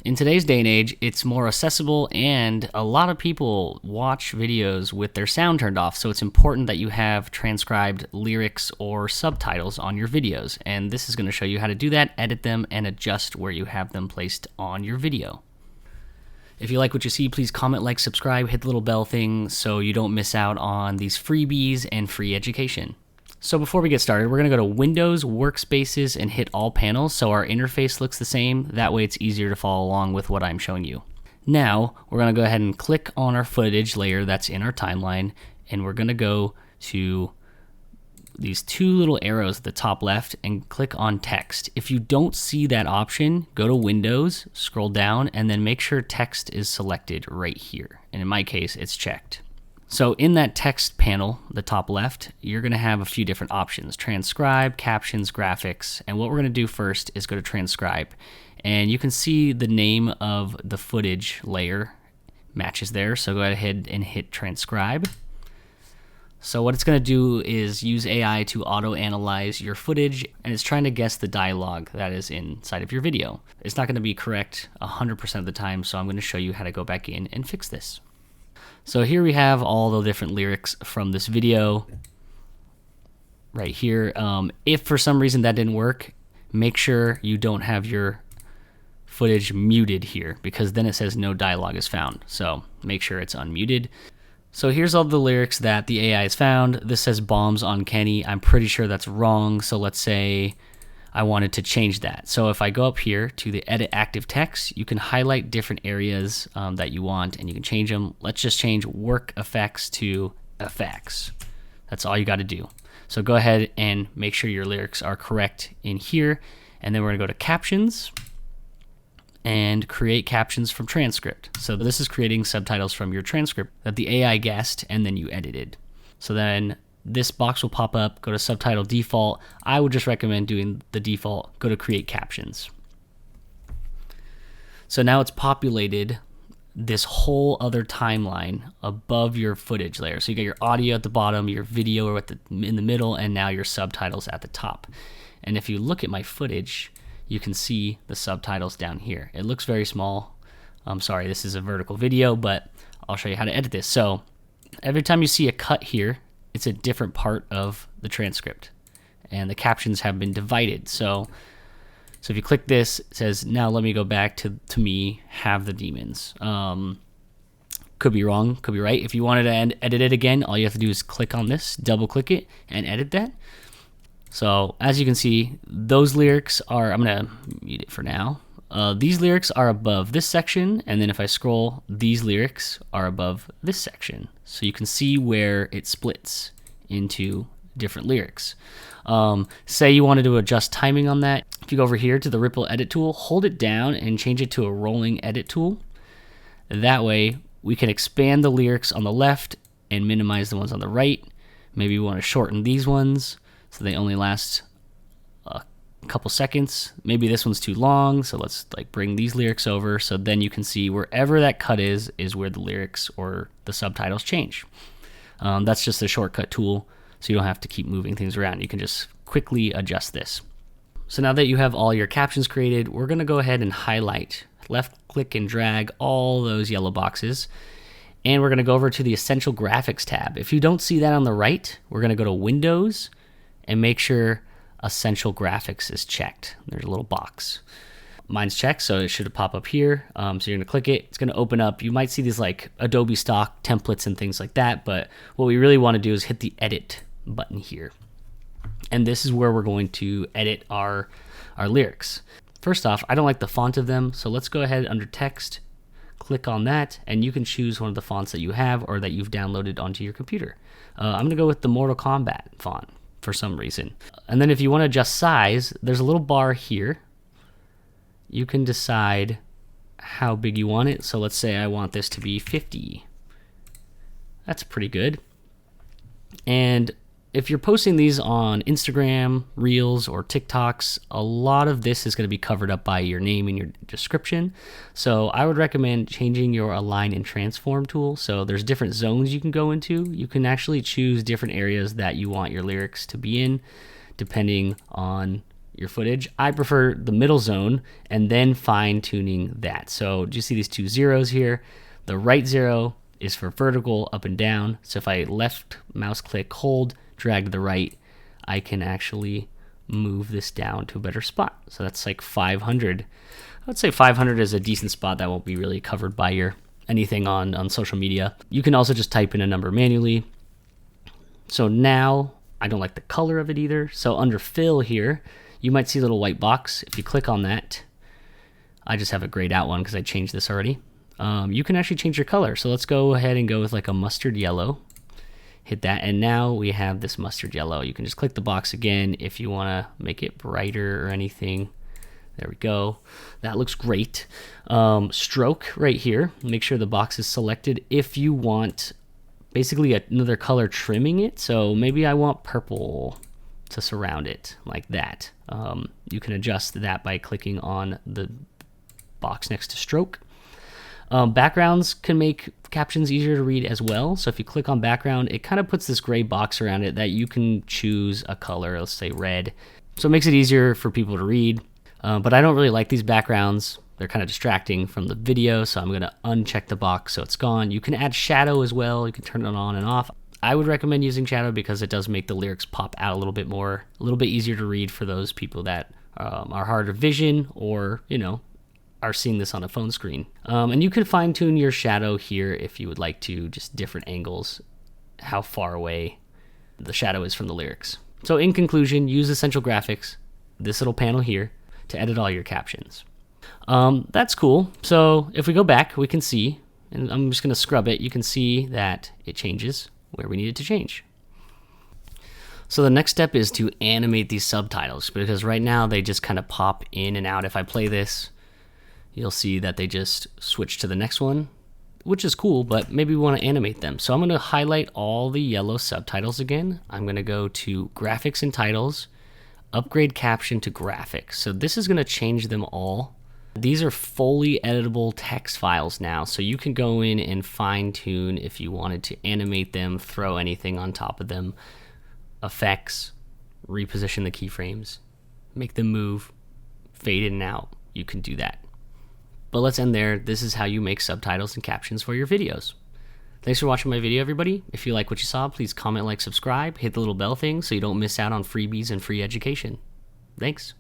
In today's day and age, it's more accessible, and a lot of people watch videos with their sound turned off, so it's important that you have transcribed lyrics or subtitles on your videos. And this is going to show you how to do that, edit them, and adjust where you have them placed on your video. If you like what you see, please comment, like, subscribe, hit the little bell thing so you don't miss out on these freebies and free education. So before we get started, we're going to go to Windows, Workspaces, and hit All Panels so our interface looks the same. That way it's easier to follow along with what I'm showing you. Now, we're going to go ahead and click on our footage layer that's in our timeline, and we're going to go to these two little arrows at the top left and click on Text. If you don't see that option, go to Windows, scroll down, and then make sure Text is selected right here. And in my case, it's checked. So in that text panel, the top left, you're going to have a few different options: transcribe, captions, graphics. And what we're going to do first is go to transcribe. And you can see the name of the footage layer matches there. So go ahead and hit transcribe. So what it's going to do is use AI to auto-analyze your footage, and it's trying to guess the dialogue that is inside of your video. It's not going to be correct 100% of the time, so I'm going to show you how to go back in and fix this. So here we have all the different lyrics from this video right here. If for some reason that didn't work, make sure you don't have your footage muted here, because then it says no dialogue is found. So make sure it's unmuted. So here's all the lyrics that the AI has found. This says bombs on Kenny. I'm pretty sure that's wrong. So let's say I wanted to change that. So if I go up here to the edit active text, you can highlight different areas that you want, and you can change them. Let's just change work effects to effects. That's all you got to do. So go ahead and make sure your lyrics are correct in here. And then we're going to go to captions and create captions from transcript. So this is creating subtitles from your transcript that the AI guessed and then you edited. So then this box will pop up, go to subtitle default. I would just recommend doing the default, go to create captions. So now it's populated this whole other timeline above your footage layer. So you got your audio at the bottom, your video in the middle, and now your subtitles at the top. And if you look at my footage, you can see the subtitles down here. It looks very small. I'm sorry, this is a vertical video, but I'll show you how to edit this. So every time you see a cut here, it's a different part of the transcript, and the captions have been divided. So if you click this, it says, now let me go back to me have the demons. Could be wrong, could be right. If you wanted to edit it again, all you have to do is click on this, double click it, and edit that. So as you can see, those lyrics are, I'm gonna mute it for now. These lyrics are above this section, and then if I scroll, these lyrics are above this section. So you can see where it splits into different lyrics. Say you wanted to adjust timing on that. If you go over here to the ripple edit tool, hold it down and change it to a rolling edit tool. That way we can expand the lyrics on the left and minimize the ones on the right. Maybe we want to shorten these ones so they only last a couple seconds. Maybe this one's too long, so let's bring these lyrics over, so then you can see wherever that cut is where the lyrics or the subtitles change. That's just a shortcut tool, so you don't have to keep moving things around. You can just quickly adjust this. So now that you have all your captions created, we're going to go ahead and highlight, left click and drag all those yellow boxes, and we're going to go over to the Essential Graphics tab. If you don't see that on the right, we're going to go to Windows and make sure Essential Graphics is checked. There's a little box. Mine's checked, so it should pop up here. So you're going to click it. It's going to open up. You might see these Adobe stock templates and things like that, but what we really want to do is hit the edit button here. And this is where we're going to edit our lyrics. First off, I don't like the font of them, so let's go ahead under text, click on that, and you can choose one of the fonts that you have or that you've downloaded onto your computer. I'm going to go with the Mortal Kombat font for some reason. And then if you want to adjust size, there's a little bar here. You can decide how big you want it. So let's say I want this to be 50. That's pretty good. And if you're posting these on Instagram, Reels, or TikToks, a lot of this is going to be covered up by your name and your description. So I would recommend changing your Align and Transform tool. So there's different zones you can go into. You can actually choose different areas that you want your lyrics to be in, depending on your footage. I prefer the middle zone and then fine tuning that. So do you see these 2 zeros here? The right 0 is for vertical, up and down. So if I left mouse click, hold, drag to the right, I can actually move this down to a better spot. So that's like 500. I would say 500 is a decent spot that won't be really covered by your anything on social media. You can also just type in a number manually. So now I don't like the color of it either. So under fill here, you might see a little white box. If you click on that, I just have a grayed out one because I changed this already. You can actually change your color. So let's go ahead and go with like a mustard yellow. Hit that, and now we have this mustard yellow. You can just click the box again if you want to make it brighter or anything. There we go. That looks great. Stroke right here. Make sure the box is selected if you want basically another color trimming it. So maybe I want purple to surround it like that. You can adjust that by clicking on the box next to stroke. Backgrounds can make captions easier to read as well. So if you click on background, it kind of puts this gray box around it that you can choose a color, let's say red. So it makes it easier for people to read. But I don't really like these backgrounds. They're kind of distracting from the video, so I'm going to uncheck the box so it's gone. You can add shadow as well. You can turn it on and off. I would recommend using shadow because it does make the lyrics pop out a little bit more, a little bit easier to read for those people that are harder vision or, are seeing this on a phone screen. And you can fine tune your shadow here if you would like to, just different angles, how far away the shadow is from the lyrics. So in conclusion, use Essential Graphics, this little panel here, to edit all your captions. That's cool. So if we go back, we can see, and I'm just going to scrub it, you can see that it changes where we need it to change. So the next step is to animate these subtitles, because right now they just kind of pop in and out. If I play this, you'll see that they just switch to the next one, which is cool, but maybe we want to animate them. So I'm going to highlight all the yellow subtitles again. I'm going to go to Graphics and Titles, upgrade caption to graphics. So this is going to change them all. These are fully editable text files now, so you can go in and fine tune if you wanted to animate them, throw anything on top of them, effects, reposition the keyframes, make them move, fade in and out. You can do that. But let's end there. This is how you make subtitles and captions for your videos. Thanks for watching my video, everybody. If you like what you saw, please comment, like, subscribe, hit the little bell thing so you don't miss out on freebies and free education. Thanks.